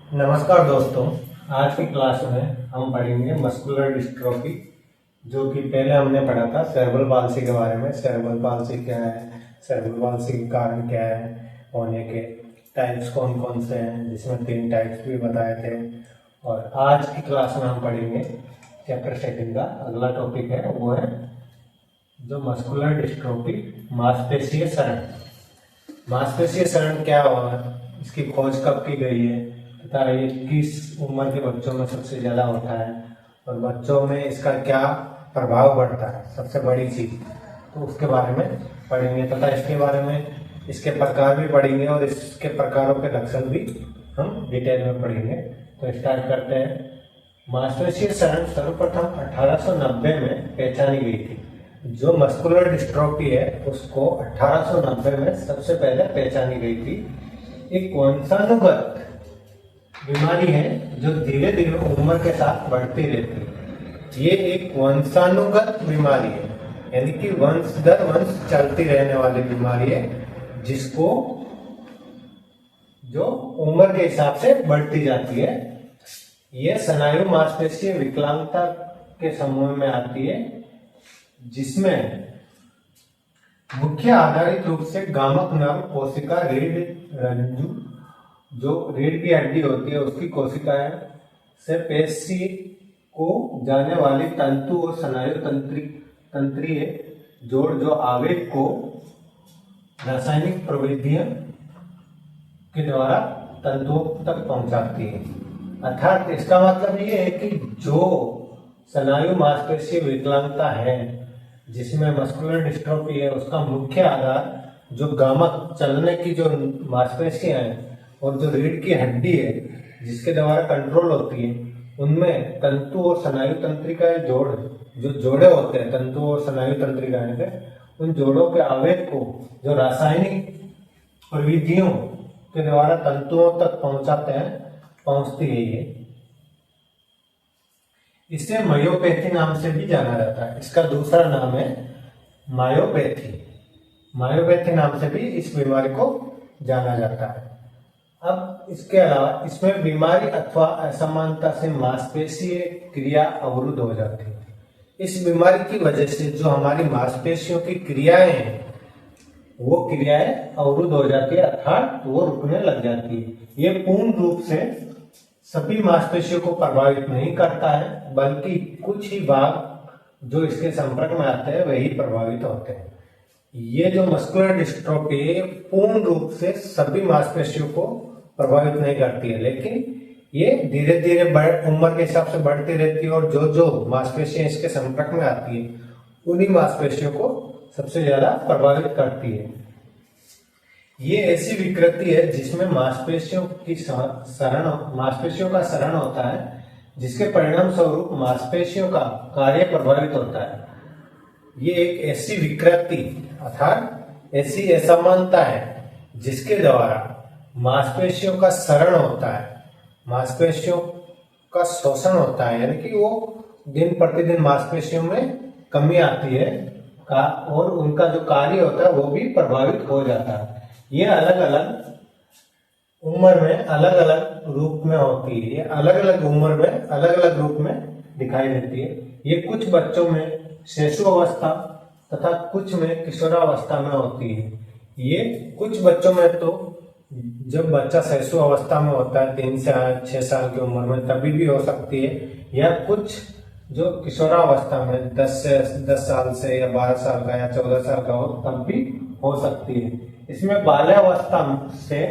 नमस्कार दोस्तों। आज की क्लास में हम पढ़ेंगे मस्कुलर डिस्ट्रोफी, जो कि पहले हमने पढ़ा था सेरेब्रल पाल्सी के बारे में। सेरेब्रल पाल्सी क्या है, सेरेब्रल पाल्सी के कारण क्या है, होने के टाइप्स कौन कौन से हैं, जिसमें 3 टाइप्स भी बताए थे। और आज की क्लास में हम पढ़ेंगे चैप्टर 2 का अगला टॉपिक है, वो है जो मस्कुलर डिस्ट्रोफी, मांसपेशीय क्षरण। मांसपेशीय क्षरण क्या हुआ, इसकी खोज कब की गई है तथा ये किस उम्र के बच्चों में सबसे ज्यादा होता है और बच्चों में इसका क्या प्रभाव पड़ता है, सबसे बड़ी चीज तो उसके बारे में पढ़ेंगे तथा इसके बारे में इसके प्रकार भी पढ़ेंगे और इसके प्रकारों के लक्षण भी हम डिटेल में पढ़ेंगे। तो स्टार्ट करते हैं। मांसपेशीय क्षरण सर्वप्रथम 1890 में पहचानी गई थी। जो मस्कुलर डिस्ट्रोफी है उसको 1890 में सबसे पहले पहचानी गई थी। एक वंशानुगत बीमारी है जो धीरे धीरे उम्र के साथ बढ़ती रहती है। ये एक वंशानुगत बीमारी है, यानी कि वंश दर वंश चलती रहने वाली बीमारी है, जिसको जो उम्र के हिसाब से बढ़ती जाती है। यह स्नायु मांसपेशीय विकलांगता के समूह में आती है, जिसमें मुख्य आधारित रूप से गामक नर्व कोशिका, रीढ़ रज्जु, जो रीढ़ की हड्डी होती है उसकी कोशिकाएं से पेशी को जाने वाली तंतु और स्नायु तंत्रीय जोड़ जो आवेग को रासायनिक प्रविधियों के द्वारा तंतुओं तक पहुंचाती है। अर्थात इसका मतलब ये है कि जो स्नायु मांसपेशीय विकलांगता है, जिसमें मस्कुलर डिस्ट्रोफी है, उसका मुख्य आधार जो गामक चलने की जो मांसपेशियां हैं और जो रीढ़ की हड्डी है जिसके द्वारा कंट्रोल होती है, उनमें तंतु और स्नायु तंत्रिका जोड़, जो जोड़े होते हैं तंतु और स्नायु तंत्रिकाएं के, उन जोड़ों के आवेग को जो रासायनिक प्रविधियों के द्वारा तंतुओं तक पहुंचती है ये। इसे मायोपैथी नाम से भी जाना जाता है। इसका दूसरा नाम है मायोपैथी। मायोपैथी नाम से भी इस बीमारी को जाना जाता है। अब इसके अलावा इसमें बीमारी अथवा असमानता से मांसपेशीय क्रिया अवरुद्ध हो जाती है। इस बीमारी की वजह से जो हमारी मांसपेशियों की क्रियाएं हैं, वो क्रियाएं अवरुद्ध हो जाती है, अर्थात वो रुकने लग जाती है। ये पूर्ण रूप से सभी मांसपेशियों को प्रभावित नहीं करता है, बल्कि कुछ ही भाग जो इसके संपर्क में आते हैं वही प्रभावित होते हैं। ये जो मस्कुलर डिस्ट्रोफी है पूर्ण रूप से सभी मांसपेशियों को प्रभावित नहीं करती है, लेकिन ये धीरे धीरे उम्र के हिसाब से बढ़ती रहती है और जो जो मांसपेशियां इसके संपर्क में आती है उन्हीं मांसपेशियों को सबसे ज्यादा प्रभावित करती है। ये ऐसी विकृति है जिसमें मांसपेशियों का क्षरण होता है, जिसके परिणाम स्वरूप मांसपेशियों का कार्य प्रभावित होता है। ये एक ऐसी विकृति अर्थात ऐसी असमानता है जिसके द्वारा मांसपेशियों का क्षरण होता है, मांसपेशियों का शोषण होता है, यानी कि वो दिन प्रतिदिन मांसपेशियों में कमी आती है और उनका जो कार्य होता है वो भी प्रभावित हो जाता है। ये अलग अलग उम्र में अलग अलग रूप में होती है। ये अलग अलग उम्र में अलग अलग रूप में दिखाई देती है। ये कुछ बच्चों में शिशु अवस्था तथा कुछ में किशोरावस्था में होती है। ये कुछ बच्चों में तो जब बच्चा शिशु अवस्था में होता है 3 से 6 साल की उम्र में, तभी भी हो सकती है, या कुछ जो किशोरावस्था में 10 साल से या 12 साल का या 14 साल का हो तब भी हो सकती है। इसमें बाल्यावस्था से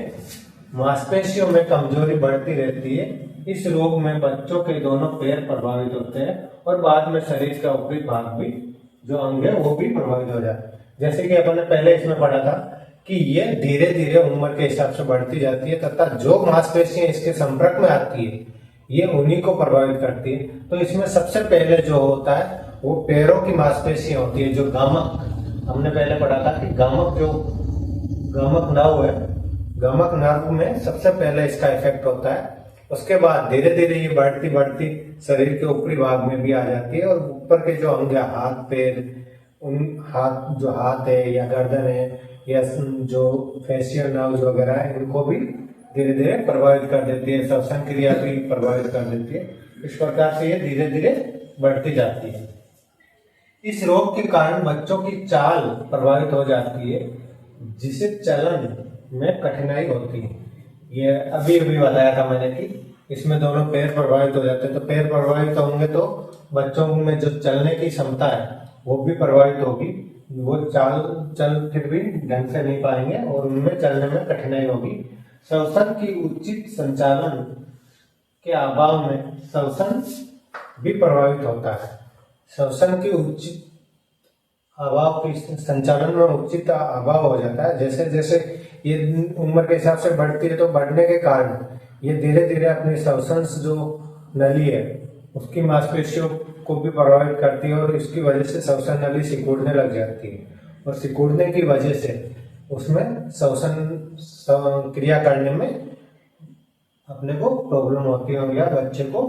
मांसपेशियों में कमजोरी बढ़ती रहती है। इस रोग में बच्चों के दोनों पैर प्रभावित होते हैं और बाद में शरीर का ऊपरी भाग भी जो अंग है वो भी प्रभावित हो जाता है। जैसे कि अपन ने पहले इसमें पढ़ा था कि ये धीरे धीरे उम्र के हिसाब से बढ़ती जाती है तथा जो मांसपेशियां इसके संपर्क में आती है ये उन्हीं को प्रभावित करती है। तो इसमें सबसे पहले जो होता है वो पैरों की मांसपेशियां होती है, जो गामक, हमने पहले पढ़ा था कि गामक नर्व है, गामक नर्व में सबसे पहले इसका इफेक्ट होता है। उसके बाद धीरे धीरे ये बढ़ती बढ़ती शरीर के ऊपरी भाग में भी आ जाती है और ऊपर के जो अंग है, हाथ पैर, हाथ है या गर्दन है या जो फेशियल नर्व्स वगैरह है, इनको भी धीरे धीरे प्रभावित कर देती है, श्वसन क्रिया भी प्रभावित कर देती है। इस प्रकार से ये धीरे धीरे बढ़ती जाती है। इस रोग के कारण बच्चों की चाल प्रभावित हो जाती है, जिसे चलन में कठिनाई होती है। ये अभी अभी बताया था मैंने कि इसमें दोनों पैर प्रभावित हो जाते हैं। तो पैर प्रभावित होंगे तो बच्चों में जो चलने की क्षमता है वो भी प्रभावित होगी, वो चल फिर भी ढंग से नहीं पाएंगे और उनमें चलने में कठिनाई होगी। श्वसन की उचित संचालन के अभाव में श्वसन भी प्रभावित होता है। श्वसन की उचित अभाव की संचालन में उचित अभाव हो जाता है। जैसे जैसे ये उम्र के हिसाब से बढ़ती है तो बढ़ने के कारण ये धीरे धीरे अपनी श्वसन जो नली है उसकी मांसपेशियों को भी प्रभावित करती है और इसकी वजह से श्वसन नली सिकुड़ने लग जाती है और सिकुड़ने की वजह से उसमें श्वसन क्रिया करने में अपने को प्रॉब्लम होती है या बच्चे को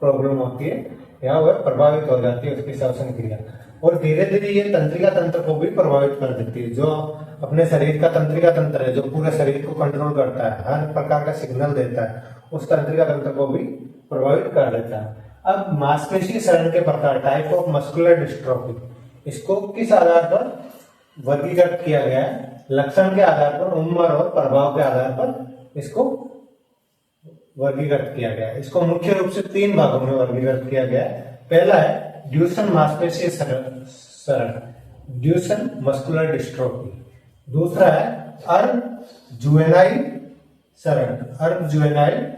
प्रॉब्लम होती है या वह प्रभावित हो जाती है उसकी श्वसन क्रिया। और धीरे धीरे ये तंत्रिका तंत्र को भी प्रभावित कर देती है। जो अपने शरीर का तंत्रिका तंत्र है, जो पूरे शरीर को कंट्रोल करता है, हर प्रकार का सिग्नल देता है, उस तंत्रिका तंत्र को भी प्रभावित कर देता है। अब मांसपेशी क्षरण के प्रकार, टाइप ऑफ मस्कुलर डिस्ट्रोफी, इसको किस आधार पर वर्गीकृत किया गया है? लक्षण के आधार पर, उम्र और प्रभाव के आधार पर इसको वर्गीकृत किया गया है। इसको मुख्य रूप से 3 भागों में वर्गीकृत किया गया है। पहला है ड्यूसन मांसपेशीय क्षरण, ड्यूसन मस्कुलर डिस्ट्रोफी। दूसरा है अर्ध-जुवेनाइल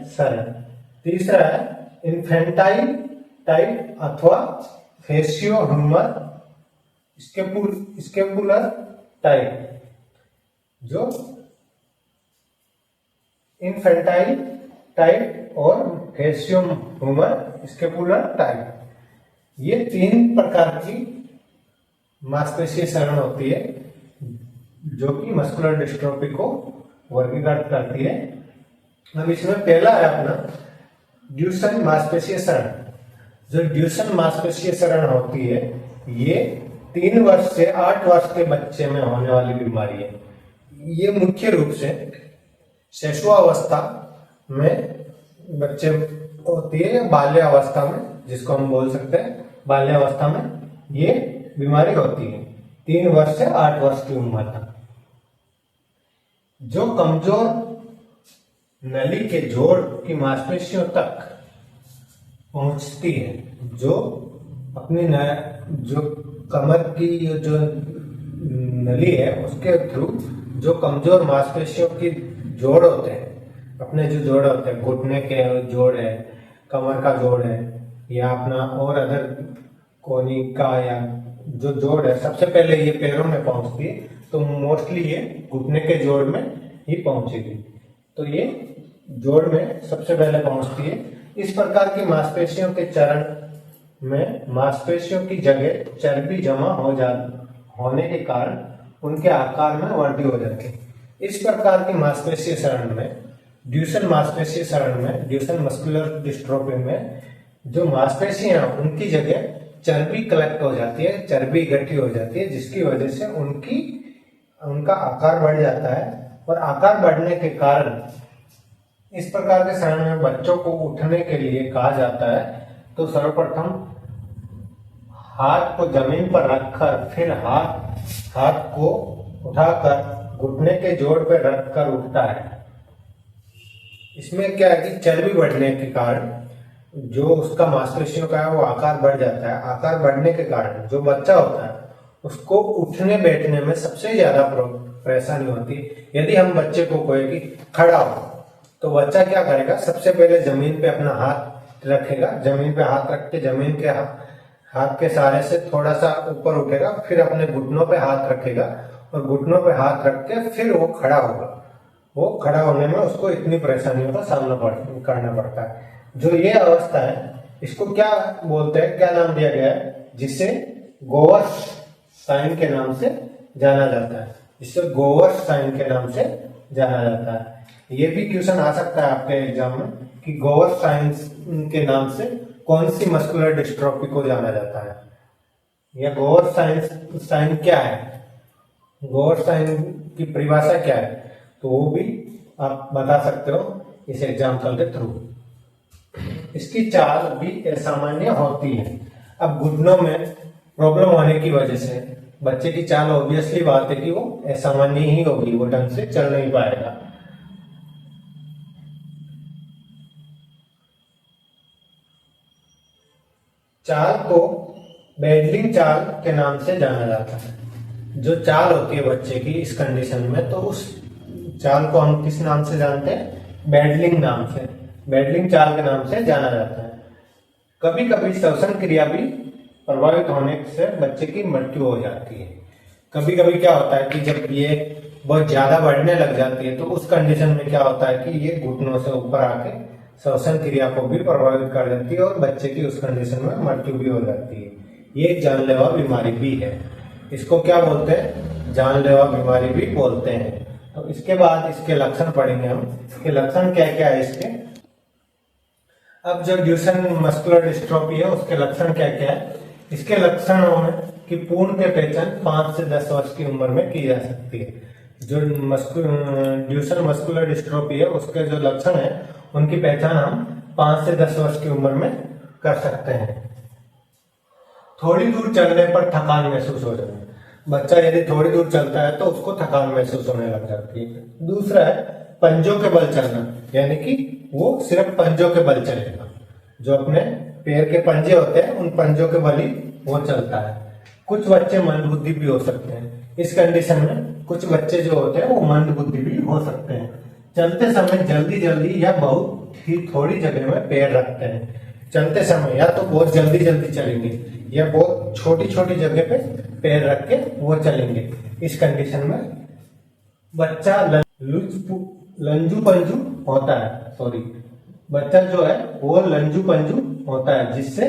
क्षरण। तीसरा है इन्फेंटाइल टाइप अथवा फेसियो ह्यूमर स्केपुलर टाइप। जो इन्फेंटाइल टाइप और फेसियो ह्यूमर स्केपुलर टाइप, ये 3 प्रकार की मांसपेशीय क्षरण होती है जो कि मस्कुलर डिस्ट्रोफी को वर्गीकृत करती है। अब इसमें पहला है अपना ड्यूसन मांसपेशीय क्षरण। जो ड्यूसन मांसपेशीय क्षरण होती है ये 3 वर्ष से 8 वर्ष के बच्चे में होने वाली बीमारी है। ये मुख्य रूप से शिशुअवस्था में बच्चे होती है या बाल्यावस्था में, जिसको हम बोल सकते हैं बाल्यावस्था में ये बीमारी होती है 3 वर्ष से 8 वर्ष की उम्र तक। जो कमजोर नली के जोड़ की मांसपेशियों तक पहुंचती है, जो अपनी जो कमर की जो नली है उसके थ्रू जो कमजोर मांसपेशियों की जोड़ होते हैं, अपने जो जोड़ होते हैं, घुटने के जोड़ है, कमर का जोड़ है या अपना और अदर कोनी का या जो जोड़ है, सबसे पहले ये पैरों में पहुंचती है तो मोस्टली ये घुटने के जोड़ में ही पहुंचेगी। तो ये जोड़ में सबसे पहले पहुंचती है। इस प्रकार की मांसपेशियों के चरण में मांसपेशियों की जगह चर्बी जमा होने के कारण उनके आकार में वृद्धि हो जाती है। इस प्रकार की मांसपेशीय क्षरण में, ड्यूसन मांसपेशीय क्षरण में, ड्यूसन मस्कुलर डिस्ट्रोफी में जो मांसपेशियां उनकी जगह चर्बी कलेक्ट हो जाती है, चर्बी इकट्ठी हो जाती है, जिसकी वजह से उनका आकार बढ़ जाता है। और आकार बढ़ने के कारण इस प्रकार के क्षरण में बच्चों को उठने के लिए कहा जाता है तो सर्वप्रथम हाथ को जमीन पर रखकर फिर हाथ को उठाकर घुटने के जोड़ पर रखकर उठता है। इसमें क्या है कि चर्बी बढ़ने के कारण जो उसका मांसपेशियों का है वो आकार बढ़ जाता है। आकार बढ़ने के कारण जो बच्चा होता है उसको उठने बैठने में सबसे ज्यादा परेशानी होती है। यदि हम बच्चे को कहें कि खड़ा हो तो बच्चा क्या करेगा, सबसे पहले जमीन पे अपना हाथ रखेगा, जमीन पे हाथ रख के जमीन के हाथ के सहारे से थोड़ा सा ऊपर उठेगा, फिर अपने घुटनों पे हाथ रखेगा और घुटनों पे हाथ रख के फिर वो खड़ा होगा। वो खड़ा होने में उसको इतनी परेशानियों का सामना करना पड़ता है। जो ये अवस्था है इसको क्या बोलते हैं, क्या नाम दिया गया है, जिसे गोवर्स साइन के नाम से जाना जाता है, जिसे गोवर्स साइन के नाम से जाना जाता है। ये भी क्वेश्चन आ सकता है आपके एग्जाम में कि गोवर्स साइन के नाम से कौन सी मस्कुलर डिस्ट्रोफी को जाना जाता है, या गोवर्स साइन क्या है, गोवर्स साइन की परिभाषा क्या है, तो वो भी आप बता सकते हो इस एग्जाम्पल के थ्रू। इसकी चाल भी असामान्य होती है। अब घुटनों में प्रॉब्लम होने की वजह से बच्चे की चाल ऑब्वियसली बात है कि वो असामान्य ही होगी, वो ढंग से चल नहीं पाएगा। चाल को बेडलिंग चाल के नाम से जाना जाता है। जो चाल होती है बच्चे की इस कंडीशन में, तो उस चाल को हम किस नाम से जानते हैं? बेडलिंग नाम से, बेडलिंग चाल के नाम से जाना जाता है। कभी कभी श्वसन क्रिया भी प्रभावित होने से बच्चे की मृत्यु हो जाती है। कभी कभी क्या होता है कि जब ये बहुत ज्यादा बढ़ने लग जाती है तो उस कंडीशन में क्या होता है कि ये घुटनों से ऊपर आके श्वसन क्रिया को भी प्रभावित कर देती है और बच्चे की उस कंडीशन में मृत्यु भी हो जाती है। ये एक जानलेवा बीमारी भी है। इसको क्या बोलते हैं? जानलेवा बीमारी भी बोलते हैं। तो इसके बाद इसके लक्षण पढ़ेंगे हम। इसके लक्षण क्या क्या है इसके। अब जो ड्यूचेन मस्कुलर डिस्ट्रोफी है उसके लक्षण क्या क्या है? इसके लक्षणों में कि पूर्ण के पहचान 5 से 10 वर्ष की उम्र में की जा सकती है। जो ड्यूचेन मस्कुलर डिस्ट्रोफी है उसके जो लक्षण है उनकी पहचान हम 5 से 10 वर्ष की उम्र में कर सकते हैं। थोड़ी दूर चलने पर थकान महसूस हो जाए। बच्चा यदि थोड़ी दूर चलता है तो उसको थकान महसूस होने लग जाती है। दूसरा है पंजों के बल चलना, यानी कि वो सिर्फ पंजों के बल चलेगा। जो अपने पैर के पंजे होते हैं उन पंजों के बल ही वो चलता है। कुछ बच्चे मंदबुद्धि भी हो सकते हैं। इस कंडीशन में कुछ बच्चे जो होते हैं वो मंदबुद्धि भी हो सकते हैं। चलते समय जल्दी जल्दी या बहुत ही थोड़ी जगह में पैर रखते हैं। चलते समय या तो बहुत जल्दी जल्दी चलेंगे या बहुत छोटी छोटी जगह पे पैर रख के वो चलेंगे। इस कंडीशन में बच्चा लंजू पंजू होता है। सॉरी, बच्चा जो है वो लंजू पंजू होता है, जिससे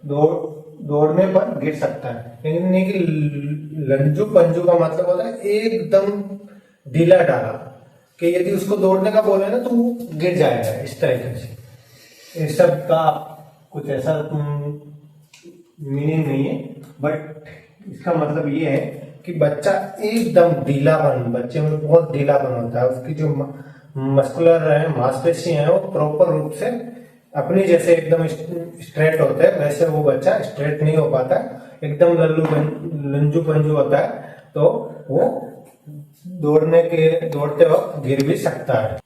दौड़ने पर गिर सकता है। लेकिन कि लंजू पंजू का मतलब होता है एकदम ढीला डाला, कि यदि उसको दौड़ने का बोले ना तो वो गिर जाएगा। इस तरीके से इस सब का कुछ ऐसा मीनिंग नहीं है, बट इसका मतलब ये है कि बच्चा एकदम ढीलापन, बच्चे में बहुत ढीलापन होता है। उसकी जो मस्कुलर है मांसपेशी है वो प्रॉपर रूप से अपनी जैसे एकदम स्ट्रेट होते हैं, वैसे वो बच्चा स्ट्रेट नहीं हो पाता, एकदम लंजू पंजू होता है, तो वो दौड़ते वक्त गिर भी सकता है,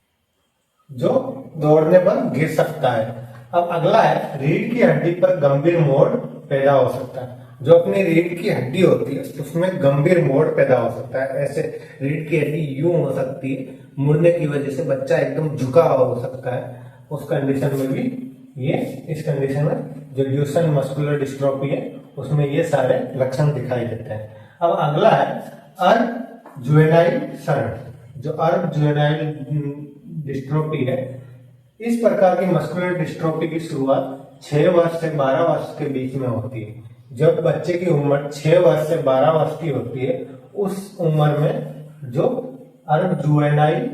जो दौड़ने पर गिर सकता है। अब अगला है रीढ़ की हड्डी पर गंभीर मोड़ पैदा हो सकता है। जो अपनी रीढ़ की हड्डी होती है उसमें गंभीर मोड़ पैदा हो सकता है। ऐसे रीढ़ की हड्डी यूं हो सकती है, मुड़ने की वजह से बच्चा एकदम झुका हुआ हो सकता है। उस कंडीशन में भी ये, इस कंडीशन में जो ड्यूचेन मस्कुलर डिस्ट्रोफी है उसमें ये सारे लक्षण दिखाई देते हैं। अब अगला है अर्ब जुवेनाइल शरण। जो अर्ब जुवेनाइल डिस्ट्रोफी है, इस प्रकार की मस्कुलर डिस्ट्रोफी की शुरुआत 6 वर्ष से 12 वर्ष के बीच में होती है। जब बच्चे की उम्र 6 वर्ष से 12 वर्ष की होती है, उस उम्र में जो अर्ब जुवेनाइल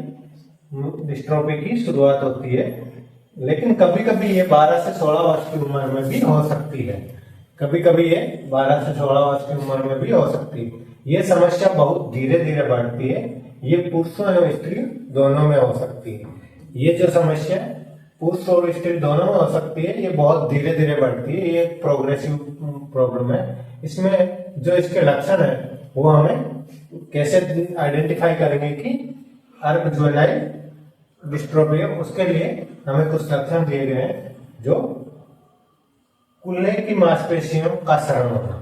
डिस्ट्रोफी की शुरुआत होती है। लेकिन कभी कभी ये 12 से 16 वर्ष की उम्र में भी हो सकती है। कभी कभी ये 12 से 16 वर्ष की उम्र में भी हो सकती है। ये समस्या बहुत धीरे धीरे बढ़ती है। ये पुरुषों एवं स्त्री दोनों में हो सकती है। ये जो समस्या पुरुष और स्त्री दोनों में हो सकती है, ये बहुत धीरे धीरे बढ़ती है। ये प्रोग्रेसिव प्रॉब्लम है। इसमें जो इसके लक्षण है वो हमें कैसे आइडेंटिफाई करेंगे कि अर्ब जुवेनाइल डिस्ट्रोफी है, उसके लिए हमें कुछ लक्षण दिए गए हैं। जो कुल्ले की मांसपेशियों का क्षरण होना,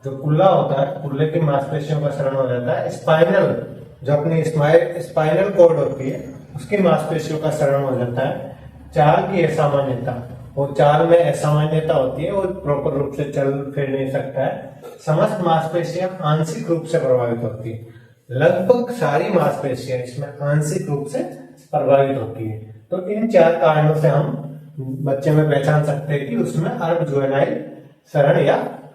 जो कुल्ला होता है कुल्ले की मांसपेशियों का क्षरण हो जाता है। स्पाइनल, जो अपनी स्पाइनल कॉर्ड होती है उसकी मांसपेशियों का क्षरण हो जाता है। चाल की असामान्यता, वो चाल में असामान्यता होती है, वो प्रॉपर रूप से चल फिर नहीं सकता है। समस्त मांसपेशियां आंशिक रूप से प्रभावित होती है। लगभग सारी मांसपेशियां इसमें आंशिक रूप से प्रभावित होती है। तो इन 4 कारणों से हम बच्चे में पहचान सकते हैं कि उसमें अर्ब जुवेनाइल शरण या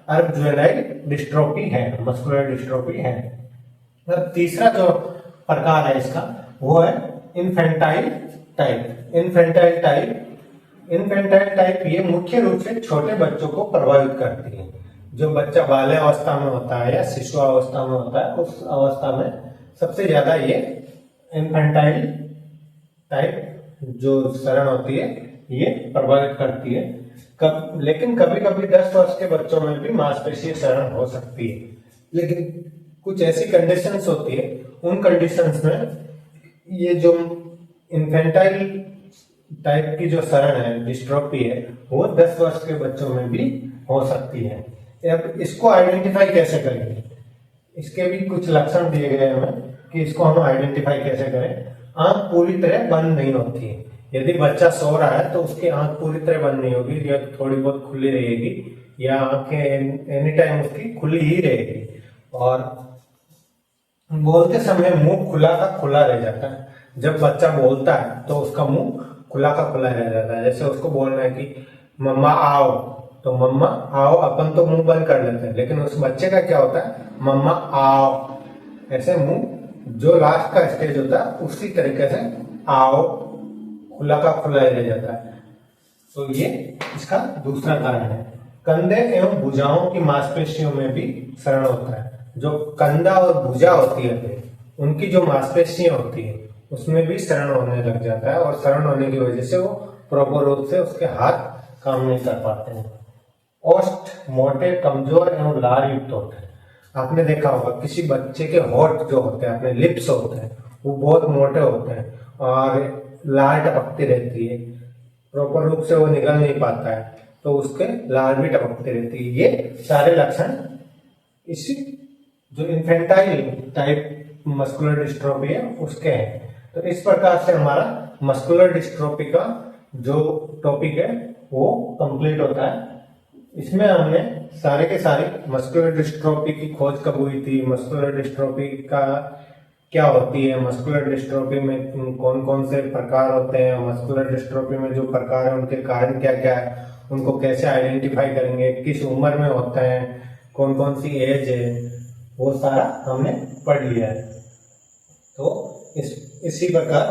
अर्ब जुवेनाइल डिस्ट्रोफी है, मस्कुलर डिस्ट्रोफी है। तीसरा जो प्रकार है इसका वो है इन्फेंटाइल टाइप। इन्फेंटाइल टाइप ये मुख्य रूप से छोटे बच्चों को प्रभावित करती है। जो बच्चा बाल्य अवस्था में होता है या शिशु अवस्था में होता है, उस अवस्था में सबसे ज्यादा ये इन्फेंटाइल टाइप जो शरण होती है ये प्रभावित करती है। लेकिन कभी कभी 10 वर्ष के बच्चों में भी मांसपेशीय शरण हो सकती है। लेकिन कुछ ऐसी कंडीशंस होती है, उन कंडीशंस में ये जो इन्फेंटाइल टाइप की जो शरण है, डिस्ट्रोफी है, वो 10 वर्ष के बच्चों में भी हो सकती है। अब इसको आइडेंटिफाई कैसे करेंगे, इसके भी कुछ लक्षण दिए गए हैं हमें कि इसको हम आइडेंटिफाई कैसे करें। आंख पूरी तरह बंद नहीं होती है। यदि बच्चा सो रहा है तो उसकी आंख पूरी तरह बंद नहीं होगी, या थोड़ी बहुत खुली रहेगी, या आंखें एनी टाइम उसकी खुली ही रहेगी। और बोलते समय मुंह खुला का खुला रह जाता है। जब बच्चा बोलता है तो उसका मुंह खुला का खुला रह जाता है। जैसे उसको बोलना है कि मम्मा आओ, तो मम्मा आओ अपन तो मुंह बंद कर लेते हैं, लेकिन उस बच्चे का क्या होता है, मम्मा आओ, ऐसे मुंह जो लास्ट का स्टेज होता है उसी तरीके से आओ खुला का खुला रह जाता है। तो ये इसका दूसरा कारण है। कंधे एवं भुजाओं की मांसपेशियों में भी शरण होता है। जो कंधा और भुजा होती है उनकी जो मांसपेशियां होती है उसमें भी शरण होने लग जाता है, और शरण होने की वजह से वो प्रॉपर रूप से उसके हाथ काम नहीं कर पाते हैं। ओष्ठ मोटे, कमजोर एवं लार युक्त होते हैं। आपने देखा होगा किसी बच्चे के होठ जो होते हैं, अपने लिप्स होते हैं, वो बहुत मोटे होते हैं और लार टपकती रहती है, प्रॉपर रूप से वो निकल नहीं पाता है तो उसके लार भी टपकती रहती है। ये सारे लक्षण इसी जो इन्फेंटाइल टाइप मस्कुलर डिस्ट्रोफी है उसके हैं। तो इस प्रकार से हमारा मस्कुलर डिस्ट्रोफी का जो टॉपिक है वो कंप्लीट होता है। इसमें हमने सारे के सारे मस्कुलर डिस्ट्रोफी की खोज कब हुई थी, मस्कुलर डिस्ट्रोफी का क्या होती है, मस्कुलर डिस्ट्रोफी में कौन कौन से प्रकार होते हैं, मस्कुलर डिस्ट्रोफी में जो प्रकार है उनके कारण क्या क्या है, उनको कैसे आइडेंटिफाई करेंगे, किस उम्र में होता है, कौन कौन सी एज है, वो सारा हमने पढ़ लिया है। तो इसी प्रकार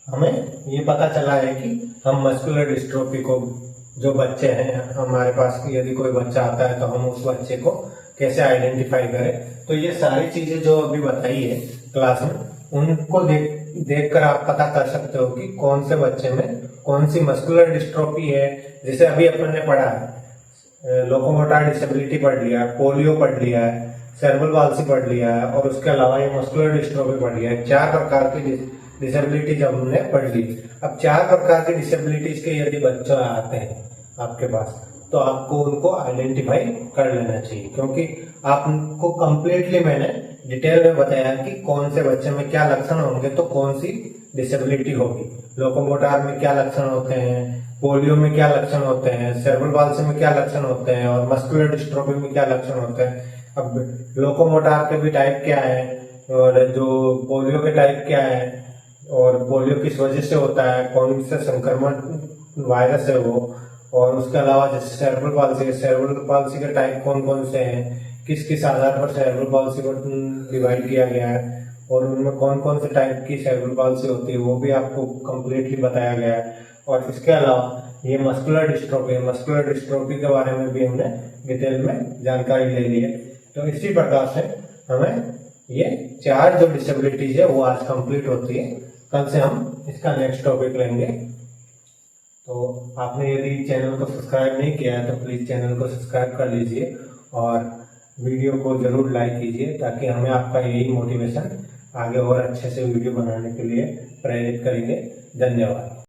हमें ये पता चला है कि हम मस्कुलर डिस्ट्रोफी को, जो बच्चे हैं हमारे पास, यदि कोई बच्चा आता है तो हम उस बच्चे को कैसे आइडेंटिफाई करें। तो ये सारी चीजें जो अभी बताई है क्लास में, उनको देख कर आप पता कर सकते हो कि कौन से बच्चे में कौन सी मस्कुलर डिस्ट्रोफी है। जैसे अभी अपन ने पढ़ा है, लोकोमोटर डिसेबिलिटी पढ़ लिया है, पोलियो पढ़ लिया है, सेरेब्रल पाल्सी पढ़ लिया है, और उसके अलावा ये मस्कुलर डिस्ट्रोफी पढ़ लिया है। 4 प्रकार की डिसेबिलिटीज हमने पढ़ ली। अब 4 प्रकार की डिसेबिलिटीज के यदि बच्चे आते हैं आपके पास, तो आपको उनको आइडेंटिफाई कर लेना चाहिए, क्योंकि आपको कंप्लीटली मैंने डिटेल में बताया कि कौन से बच्चे में क्या लक्षण होंगे तो कौन सी डिसेबिलिटी होगी। लोकोमोटर में क्या लक्षण होते हैं, पोलियो में क्या लक्षण होते हैं, सेरेब्रल पाल्सी में क्या लक्षण होते हैं, और मस्कुलर डिस्ट्रोफी में क्या लक्षण होते हैं। अब लोकोमोटर के भी टाइप क्या है, और जो पोलियो के टाइप क्या है, और पोलियो किस वजह से होता है, कौन सा संक्रमण वायरस है वो, और उसके अलावा जैसे सेरेब्रल पाल्सी के टाइप कौन कौन से हैं, किस किस आधार पर सेरेब्रल पाल्सी को डिवाइड किया गया है, और उनमें कौन कौन से टाइप की सेरेब्रल पाल्सी होती है वो भी आपको कंप्लीटली बताया गया है। और इसके अलावा ये मस्कुलर डिस्ट्रोफी के बारे में भी हमने डिटेल में जानकारी ले ली है। तो इसी प्रकार से हमें ये 4 जो डिसेबिलिटीज है वो आज कंप्लीट होती है। कल से हम इसका नेक्स्ट टॉपिक लेंगे। तो आपने यदि चैनल को सब्सक्राइब नहीं किया है तो प्लीज चैनल को सब्सक्राइब कर लीजिए, और वीडियो को जरूर लाइक कीजिए, ताकि हमें आपका यही मोटिवेशन आगे और अच्छे से वीडियो बनाने के लिए प्रेरित करेंगे। धन्यवाद।